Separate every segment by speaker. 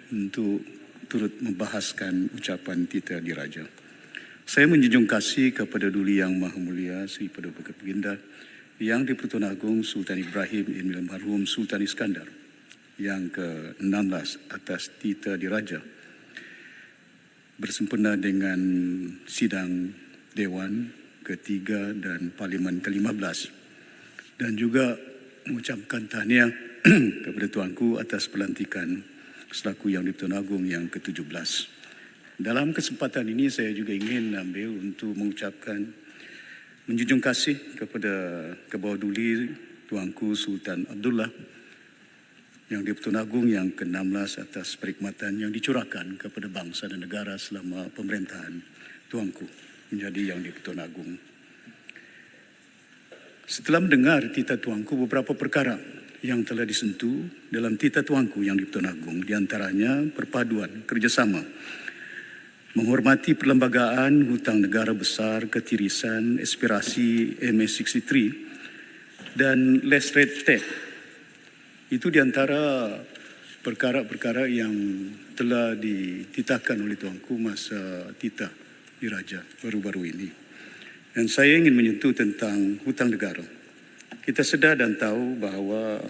Speaker 1: untuk turut membahaskan ucapan Tita Diraja. Saya menjunjung kasih kepada Duli Yang Maha Mulia Sri Paduka Baginda Yang di-Pertuan Agong Sultan Ibrahim Ibn Almarhum Sultan Iskandar yang ke-16 atas Tita Diraja bersempena dengan sidang Dewan ke-3 dan Parlimen ke-15, dan juga mengucapkan tahniah kepada Tuanku atas pelantikan selaku Yang di-Pertuan Agong yang ke-17. Dalam kesempatan ini saya juga ingin ambil untuk mengucapkan menjunjung kasih kepada Kebawah Duli Tuanku Sultan Abdullah Yang di-Pertuan Agong yang ke-16 atas perkhidmatan yang dicurahkan kepada bangsa dan negara selama pemerintahan Tuanku menjadi Yang di-Pertuan Agong. Setelah mendengar tita Tuanku, beberapa perkara yang telah disentuh dalam tita Tuanku Yang di-Pertuan Agong, di antaranya perpaduan kerjasama, menghormati perlembagaan hutang negara besar, ketirisan, aspirasi MS63 dan less red tape. Itu di antara perkara-perkara yang telah dititahkan oleh Tuanku masa Tita Diraja baru-baru ini. Dan saya ingin menyentuh tentang hutang negara. Kita sedar dan tahu bahawa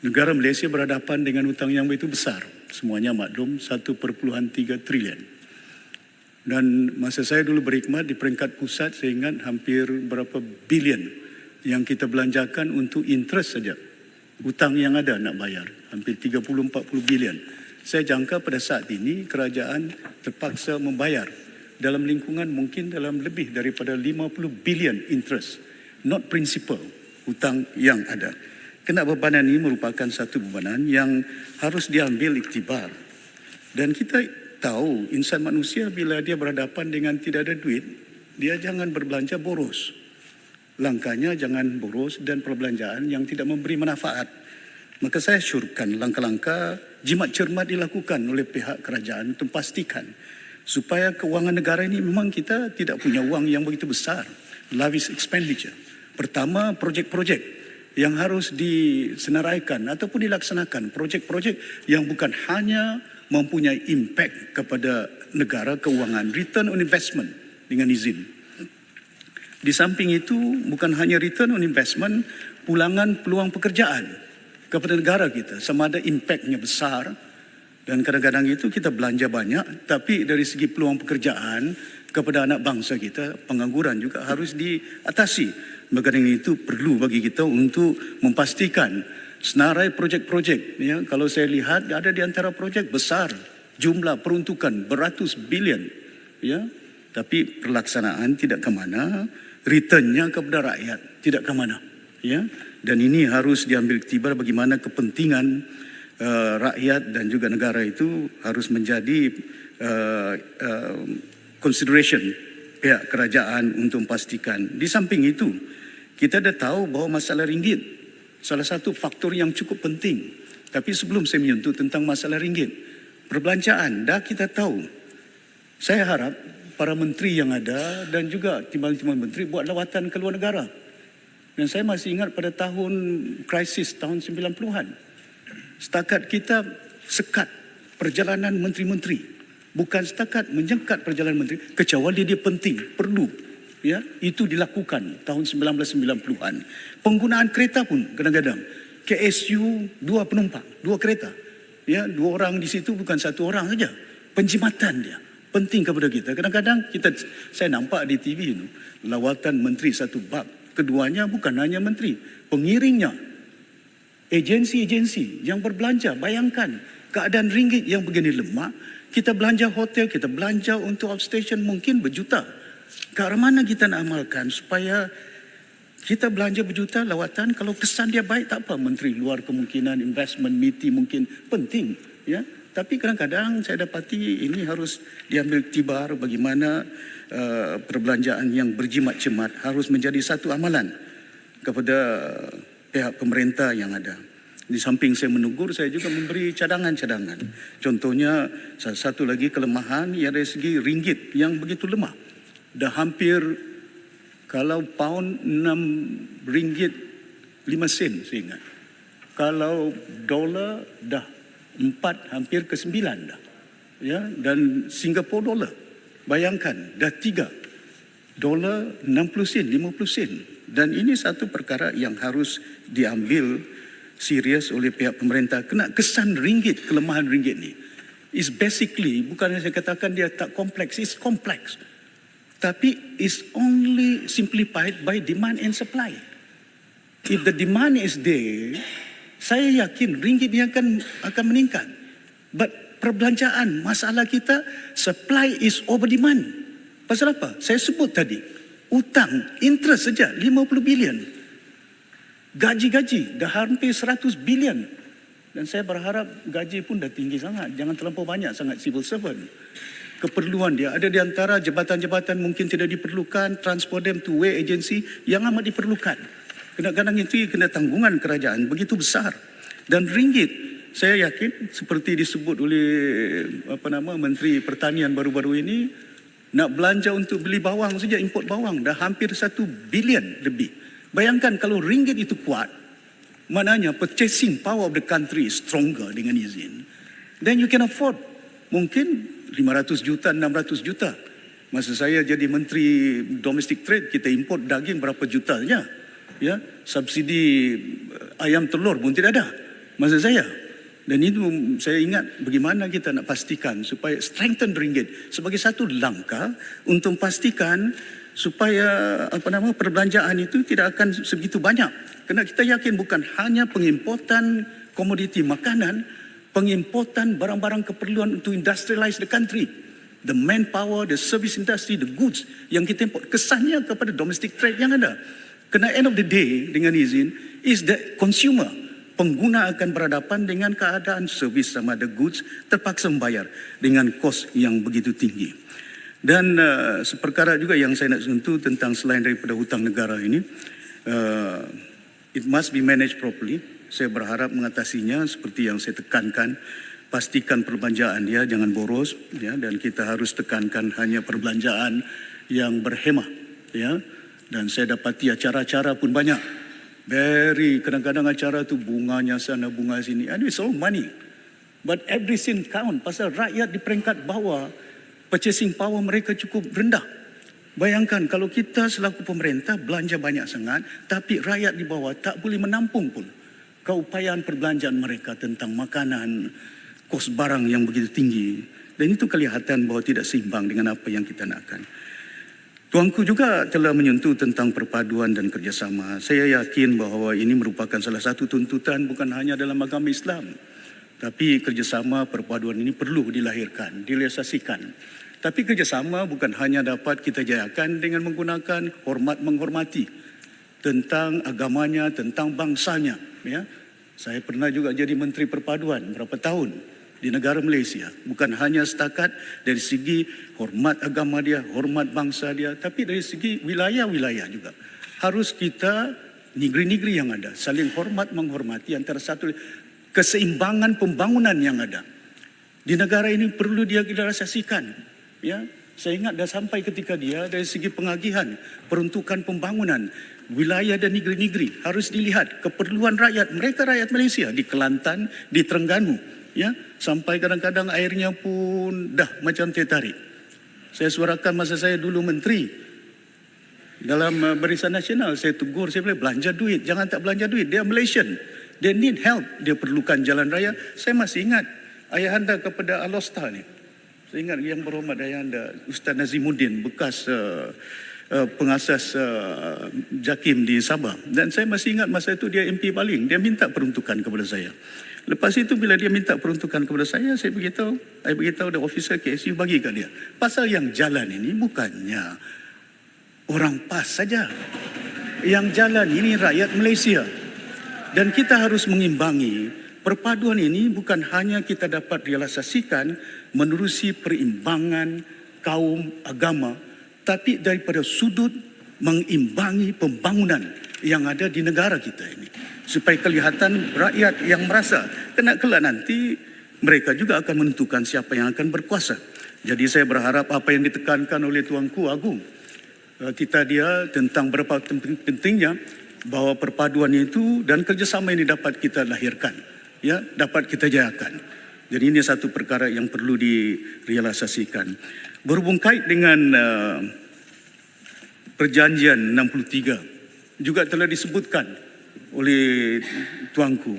Speaker 1: negara Malaysia berhadapan dengan hutang yang begitu besar. Semuanya maklum, 1.3 trilion. Dan masa saya dulu berkhidmat di peringkat pusat, saya ingat hampir berapa bilion yang kita belanjakan untuk interest saja. Hutang yang ada nak bayar, hampir 30-40 bilion. Saya jangka pada saat ini kerajaan terpaksa membayar dalam lingkungan mungkin dalam lebih daripada 50 bilion interest, not principal, hutang yang ada. Kena bebanan ini merupakan satu bebanan yang harus diambil iktibar. Dan kita tahu insan manusia bila dia berhadapan dengan tidak ada duit, dia jangan berbelanja boros. Langkahnya jangan boros dan perbelanjaan yang tidak memberi manfaat. Maka saya syorkan langkah-langkah jimat cermat dilakukan oleh pihak kerajaan untuk pastikan supaya keuangan negara ini memang kita tidak punya wang yang begitu besar, lavish expenditure. Pertama, projek-projek yang harus disenaraikan ataupun dilaksanakan, projek-projek yang bukan hanya mempunyai impact kepada negara keuangan, return on investment dengan izin. Di samping itu, bukan hanya return on investment, pulangan peluang pekerjaan kepada negara kita, sama ada impactnya besar. Dan kadang-kadang itu kita belanja banyak, tapi dari segi peluang pekerjaan kepada anak bangsa kita, pengangguran juga harus diatasi. Maka dengan itu perlu bagi kita untuk memastikan senarai projek-projek. Ya, kalau saya lihat ada di antara projek besar, jumlah peruntukan beratus bilion. Ya, tapi pelaksanaan tidak ke mana, returnnya kepada rakyat tidak ke mana. Ya, dan ini harus diambil iktibar bagaimana kepentingan rakyat dan juga negara itu harus menjadi consideration pihak kerajaan untuk memastikan. Di samping itu, kita dah tahu bahawa masalah ringgit salah satu faktor yang cukup penting. Tapi sebelum saya menyentuh tentang masalah ringgit, perbelanjaan dah kita tahu. Saya harap para menteri yang ada dan juga timbalan-timbalan menteri buat lawatan ke luar negara. Dan saya masih ingat pada tahun krisis tahun 90-an. Setakat kita sekat perjalanan menteri-menteri, bukan setakat menyekat perjalanan menteri, kecuali dia penting, perlu. Ya, itu dilakukan tahun 1990-an. Penggunaan kereta pun kadang-kadang KSU 2 penumpang, 2 kereta. Ya, 2 orang di situ bukan 1 orang saja. Penjimatan dia penting kepada kita. Kadang-kadang saya nampak di TV itu lawatan menteri satu bab. Keduanya bukan hanya menteri, pengiringnya. Agensi-agensi yang berbelanja, bayangkan keadaan ringgit yang begini lemah, kita belanja hotel, kita belanja untuk outstation mungkin berjuta. Ke arah mana kita nak amalkan supaya kita belanja berjuta lawatan, kalau kesan dia baik tak apa, menteri luar kemungkinan investment MITI mungkin penting, ya. Tapi kadang-kadang saya dapati ini harus diambil iktibar bagaimana perbelanjaan yang berjimat cermat harus menjadi satu amalan kepada pihak pemerintah yang ada. Di samping saya menegur, saya juga memberi cadangan-cadangan. Contohnya, salah satu lagi kelemahan ia dari segi ringgit yang begitu lemah. Dah hampir, kalau pound 6 ringgit 5 sen saya ingat. kalau dolar dah 4 hampir ke 9 dah. Ya, dan Singapore dollar bayangkan dah 3 dolar 60 sen, 50 sen. Dan ini satu perkara yang harus diambil serius oleh pihak pemerintah. Kena kesan ringgit, kelemahan ringgit ni is basically, bukan saya katakan dia tak kompleks, it's kompleks. Tapi is only simplified by demand and supply. If the demand is there, saya yakin ringgit ni akan meningkat. But perbelanjaan, masalah kita, supply is over demand. Pasal apa? Saya sebut tadi, utang, interest saja 50 bilion. Gaji-gaji dah hampir 100 bilion. Dan saya berharap gaji pun dah tinggi sangat. Jangan terlampau banyak sangat civil servant. Keperluan dia ada di antara jabatan-jabatan mungkin tidak diperlukan, transfer them to way agency yang amat diperlukan. Kadang-kadang itu kena tanggungan kerajaan begitu besar. Dan ringgit, saya yakin seperti disebut oleh Menteri Pertanian baru-baru ini, nak belanja untuk beli bawang saja, import bawang dah hampir 1 bilion lebih. Bayangkan kalau ringgit itu kuat, maknanya purchasing power of the country is stronger dengan izin. Then you can afford mungkin 500 juta, 600 juta. Masa saya jadi Menteri Domestic Trade, kita import daging berapa juta saja. Ya, subsidi ayam telur pun tidak ada masa saya. Dan itu saya ingat bagaimana kita nak pastikan supaya strengthen ringgit sebagai satu langkah untuk pastikan supaya perbelanjaan itu tidak akan sebegitu banyak. Kerana kita yakin bukan hanya pengimportan komoditi makanan, pengimportan barang-barang keperluan untuk industrialize the country. The manpower, the service industry, the goods yang kita import, kesannya kepada domestic trade yang ada. Kerana end of the day, dengan izin, is the consumer. Pengguna akan berhadapan dengan keadaan servis sama ada goods terpaksa membayar dengan kos yang begitu tinggi. Dan seperkara juga yang saya nak sentuh tentang selain daripada hutang negara ini, it must be managed properly. Saya berharap mengatasinya seperti yang saya tekankan, pastikan perbelanjaan dia jangan boros, ya, dan kita harus tekankan hanya perbelanjaan yang berhemah, ya. Dan saya dapati acara-acara pun banyak. Kadang-kadang acara tu bunganya sana, bunga sini. And it's all money. But every cent count. Pasal rakyat di peringkat bawah, purchasing power mereka cukup rendah. Bayangkan kalau kita selaku pemerintah belanja banyak sangat, tapi rakyat di bawah tak boleh menampung pun keupayaan perbelanjaan mereka tentang makanan, kos barang yang begitu tinggi. Dan itu kelihatan bahawa tidak seimbang dengan apa yang kita nakkan. Tuanku juga telah menyentuh tentang perpaduan dan kerjasama. Saya yakin bahawa ini merupakan salah satu tuntutan bukan hanya dalam agama Islam. Tapi kerjasama perpaduan ini perlu dilahirkan, direalisasikan. Tapi kerjasama bukan hanya dapat kita jayakan dengan menggunakan menghormati tentang agamanya, tentang bangsanya. Ya. Saya pernah juga jadi Menteri Perpaduan berapa tahun di negara Malaysia. Bukan hanya setakat dari segi hormat agama dia, hormat bangsa dia, tapi dari segi wilayah-wilayah juga. Harus kita, negeri-negeri yang ada, saling hormat menghormati antara satu keseimbangan pembangunan yang ada. Di negara ini perlu dia realisasikan. Ya, saya ingat dah sampai ketika dia dari segi pengagihan, peruntukan pembangunan, wilayah dan negeri-negeri harus dilihat keperluan rakyat, mereka rakyat Malaysia di Kelantan, di Terengganu, ya, sampai kadang-kadang airnya pun dah macam tertarik. Saya suarakan masa saya dulu menteri dalam Barisan Nasional, saya tegur, saya bilang belanja duit, jangan tak belanja duit, dia Malaysian, dia need help, dia perlukan jalan raya. Saya masih ingat ayahanda kepada Alostar ni. Saya ingat yang berhormat ayahanda Ustaz Nazimuddin, bekas pengasas JAKIM di Sabah. Dan saya masih ingat masa itu dia MP paling, dia minta peruntukan kepada saya. Lepas itu bila dia minta peruntukan kepada saya beritahu dan officer KSU bagi kat dia. Pasal yang jalan ini bukannya orang PAS saja. Yang jalan ini rakyat Malaysia. Dan kita harus mengimbangi perpaduan ini bukan hanya kita dapat realisasikan menerusi perimbangan kaum agama, tapi daripada sudut mengimbangi pembangunan yang ada di negara kita ini. Supaya kelihatan rakyat yang merasa kena kelak nanti mereka juga akan menentukan siapa yang akan berkuasa. Jadi saya berharap apa yang ditekankan oleh Tuanku Agung, kita dia tentang berapa pentingnya bahawa perpaduan itu dan kerjasama ini dapat kita lahirkan, ya, dapat kita jayakan. Jadi ini satu perkara yang perlu direalisasikan. Berhubung kait dengan perjanjian 63 juga telah disebutkan oleh tuanku,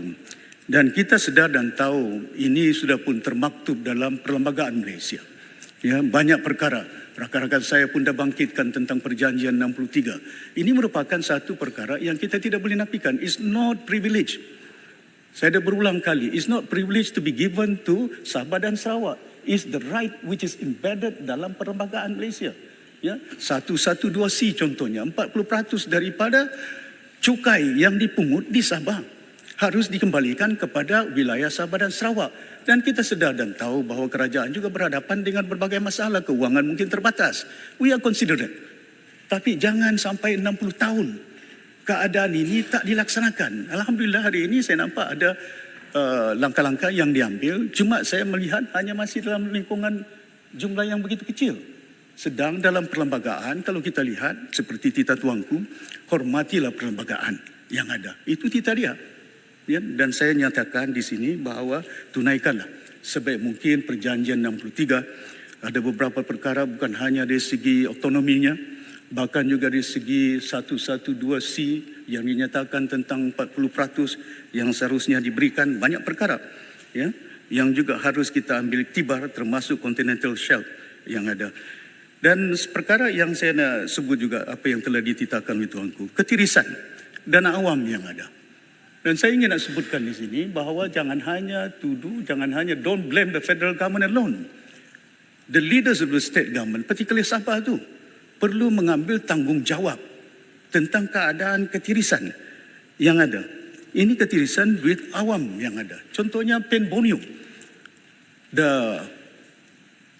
Speaker 1: dan kita sedar dan tahu ini sudah pun termaktub dalam perlembagaan Malaysia. Ya, banyak perkara. Rakan-rakan saya pun dah bangkitkan tentang perjanjian 63. Ini merupakan satu perkara yang kita tidak boleh nafikan. It's not privilege. Saya dah berulang kali. It's not privilege to be given to Sabah dan Sarawak. It's the right which is embedded dalam perlembagaan Malaysia. Ya, 112C contohnya, 40% daripada cukai yang dipungut di Sabah harus dikembalikan kepada wilayah Sabah dan Sarawak. Dan kita sedar dan tahu bahawa kerajaan juga berhadapan dengan berbagai masalah, kewangan mungkin terbatas. We are considerate. Tapi jangan sampai 60 tahun keadaan ini tak dilaksanakan. Alhamdulillah hari ini saya nampak ada langkah-langkah yang diambil. Cuma saya melihat hanya masih dalam lingkungan jumlah yang begitu kecil. Sedang dalam perlembagaan, kalau kita lihat seperti tita tuanku, hormatilah perlembagaan yang ada. Itu tita dia. Ya, dan saya nyatakan di sini bahawa tunaikanlah sebaik mungkin perjanjian 63. Ada beberapa perkara bukan hanya dari segi otonominya, bahkan juga dari segi 112C yang dinyatakan tentang 40% yang seharusnya diberikan, banyak perkara ya, yang juga harus kita ambil iktibar, termasuk continental shelf yang ada. Dan perkara yang saya nak sebut juga apa yang telah dititahkan oleh tuanku, ketirisan dana awam yang ada. Dan saya ingin nak sebutkan di sini bahawa jangan hanya tuduh, jangan hanya don't blame the federal government alone. The leaders of the state government, particularly Sabah itu, perlu mengambil tanggungjawab tentang keadaan ketirisan yang ada. Ini ketirisan duit awam yang ada. Contohnya Pen Borneo.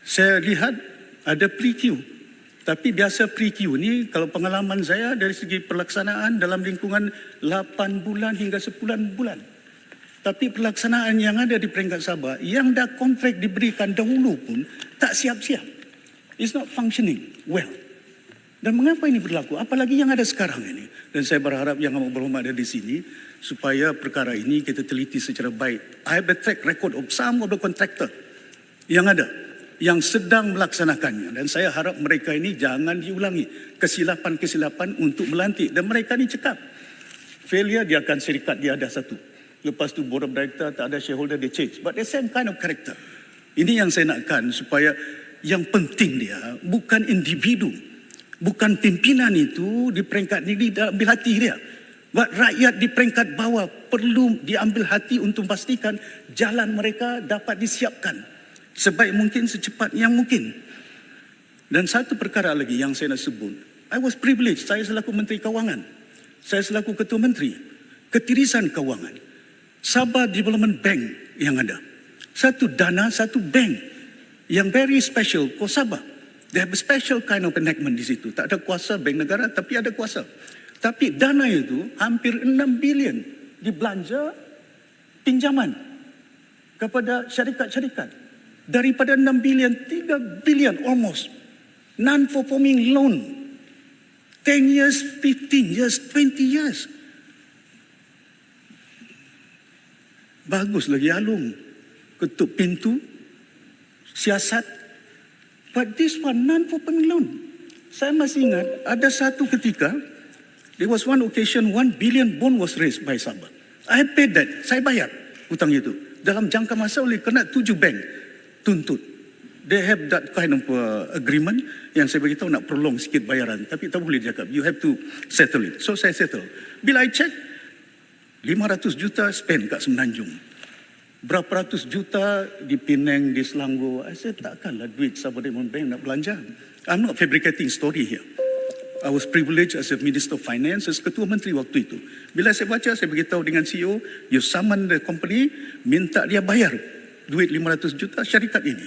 Speaker 1: Saya lihat ada pre-Q. Tapi biasa pre-Q ni kalau pengalaman saya dari segi pelaksanaan dalam lingkungan 8 bulan hingga 10 bulan. Tapi pelaksanaan yang ada di peringkat Sabah yang dah kontrak diberikan dahulu pun tak siap-siap. It's not functioning well. Dan mengapa ini berlaku? Apalagi yang ada sekarang ini. Dan saya berharap yang amat berhormat ada di sini supaya perkara ini kita teliti secara baik. I have a track record of some of the contractor yang ada, yang sedang melaksanakannya, dan saya harap mereka ini jangan diulangi kesilapan-kesilapan untuk melantik. Dan mereka ini cekap, failure dia akan syarikat dia ada satu, lepas tu board of director tak ada shareholder dia change, but the same kind of character. Ini yang saya nakkan, supaya yang penting dia bukan individu, bukan pimpinan itu di peringkat negeri ambil hati dia, but rakyat di peringkat bawah perlu diambil hati untuk pastikan jalan mereka dapat disiapkan sebaik mungkin, secepat yang mungkin. Dan satu perkara lagi yang saya nak sebut, I was privileged, saya selaku Menteri Kewangan, saya selaku Ketua Menteri, ketirisan kewangan, Sabah Development Bank yang ada, satu dana, satu bank yang very special for Sabah. They have a special kind of enactment di situ. Tak ada kuasa bank negara, tapi ada kuasa. Tapi dana itu hampir 6 bilion dibelanja pinjaman kepada syarikat-syarikat. Daripada 6 bilion, 3 bilion almost non-performing loan. 10 years, 15 years, 20 years. Bagus lagi Alung. Ketuk pintu, siasat. But this one, non-performing loan. Saya masih ingat, ada satu ketika, there was one occasion, 1 billion bond was raised by Sabah. I paid that, saya bayar hutang itu. Dalam jangka masa oleh kena 7 bank tuntut. They have that kind of agreement yang saya beritahu nak prolong sikit bayaran. Tapi tak boleh cakap, you have to settle it. So saya settle. Bila I check, 500 juta spend kat Semenanjung. Berapa ratus juta di Penang, di Selangor. I said, takkanlah duit Sabah Development Bank nak belanja. I'm not fabricating story here. I was privileged as a Minister of Finance, as Ketua Menteri waktu itu. Bila saya baca, saya beritahu dengan CEO, you summon the company, minta dia bayar duit 500 juta syarikat ini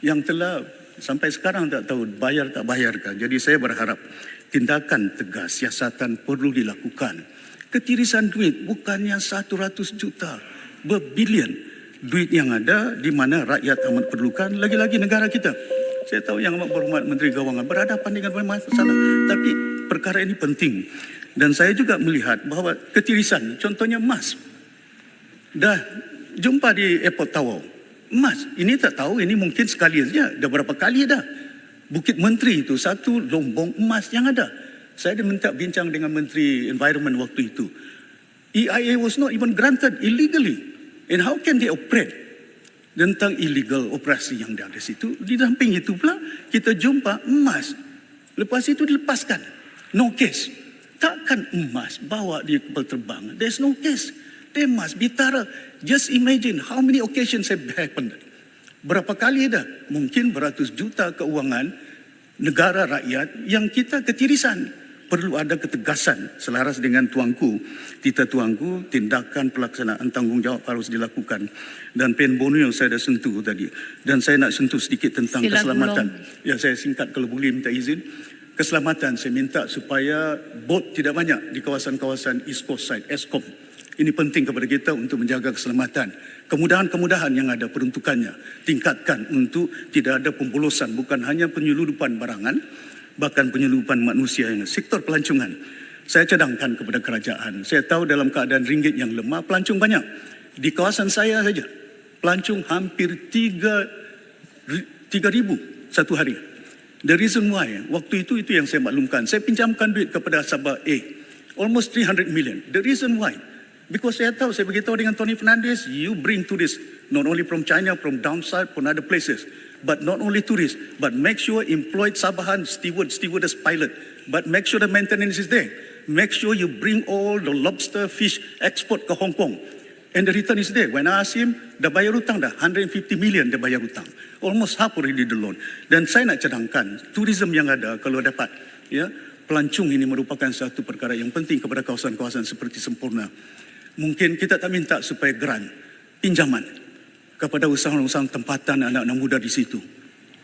Speaker 1: yang telah sampai sekarang tak tahu bayar tak bayarkan. Jadi saya berharap tindakan tegas, siasatan perlu dilakukan. Ketirisan duit bukannya 100 juta, berbilion duit yang ada di mana rakyat amat perlukan, lagi-lagi negara kita. Saya tahu yang amat berhormat Menteri Kewangan berhadapan dengan banyak masalah, tapi perkara ini penting. Dan saya juga melihat bahawa ketirisan, contohnya emas. Dah jumpa di airport Tawau, emas. Ini tak tahu, ini mungkin sekali saja, dah berapa kali dah. Bukit Menteri itu satu lombong emas yang ada. Saya dah minta bincang dengan Menteri Environment waktu itu. EIA was not even granted illegally. And how can they operate? Tentang illegal operasi yang ada di situ. Di samping itu pula, kita jumpa emas. Lepas itu dilepaskan. No case. Takkan emas bawa dia kapal terbang. There's no case. They must be thorough. Just imagine how many occasions have happened. Berapa kali dah? Mungkin beratus juta keuangan negara rakyat yang kita ketirisan. Perlu ada ketegasan selaras dengan tuanku, tita tuanku, tindakan pelaksanaan tanggungjawab harus dilakukan. Dan pen bonu yang saya dah sentuh tadi. Dan saya nak sentuh sedikit tentang keselamatan. Ya, saya singkat kalau boleh minta izin. Keselamatan, saya minta supaya bot tidak banyak di kawasan-kawasan East Coast Side, ESCOM. Ini penting kepada kita untuk menjaga keselamatan. Kemudahan-kemudahan yang ada peruntukannya. Tingkatkan untuk tidak ada pembolosan, bukan hanya penyeludupan barangan, bahkan penyeludupan manusia yang sektor pelancongan. Saya cadangkan kepada kerajaan. Saya tahu dalam keadaan ringgit yang lemah, pelancong banyak. Di kawasan saya saja, pelancong hampir 3,000 satu hari. The reason why, waktu itu yang saya maklumkan. Saya pinjamkan duit kepada Sabah A, almost 300 million. The reason why, because saya tahu, saya beritahu dengan Tony Fernandez, you bring tourists, not only from China, from downside, from other places. But not only tourists, but make sure employed Sabahan, stewardess, pilot. But make sure the maintenance is there. Make sure you bring all the lobster, fish export ke Hong Kong. And the return is there. When I ask him, dah bayar hutang dah. 150 million dah bayar hutang. Almost half already the loan. Dan saya nak cadangkan, tourism yang ada kalau dapat, ya, pelancong ini merupakan satu perkara yang penting kepada kawasan-kawasan seperti Semporna. Mungkin kita tak minta supaya grant, pinjaman kepada usahawan-usahawan tempatan anak-anak muda di situ.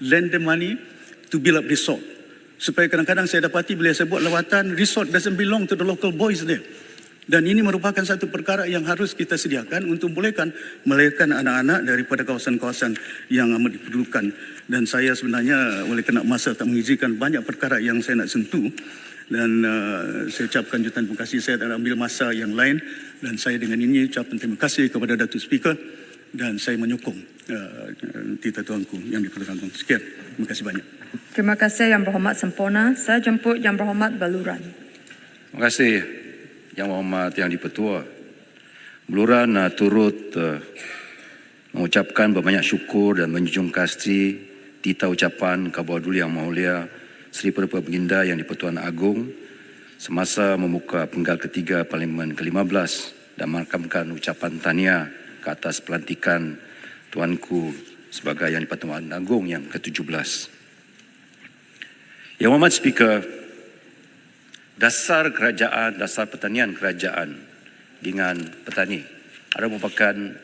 Speaker 1: Lend the money to build up resort. Supaya kadang-kadang saya dapati bila saya buat lawatan, resort doesn't belong to the local boys there. Dan ini merupakan satu perkara yang harus kita sediakan untuk melahirkan anak-anak daripada kawasan-kawasan yang amat diperlukan. Dan saya sebenarnya oleh kena masa tak mengizinkan banyak perkara yang saya nak sentuh. Dan saya ucapkan jutaan terima kasih. Saya tak nak ambil masa yang lain. Dan saya dengan ini ucapkan terima kasih kepada Datuk Speaker. Dan saya menyokong tita tuanku yang diperlukan. Sekian. Terima kasih banyak.
Speaker 2: Terima kasih Yang Berhormat Semporna. Saya jemput Yang Berhormat Baluran.
Speaker 3: Terima kasih Yang Berhormat Yang di-Pertua. Baluran turut mengucapkan berbanyak syukur dan menjunjung kasih tita ucapan Khabar Duli Yang Mulia Seri Perdana Baginda Yang di-Pertuan Agong semasa membuka penggal ketiga Parlimen ke-15 dan merakamkan ucapan tahniah ke atas pelantikan tuanku sebagai Yang di-Pertuan Agong yang ke-17. Yang Berhormat Speaker, dasar kerajaan, dasar pertanian kerajaan dengan petani adalah merupakan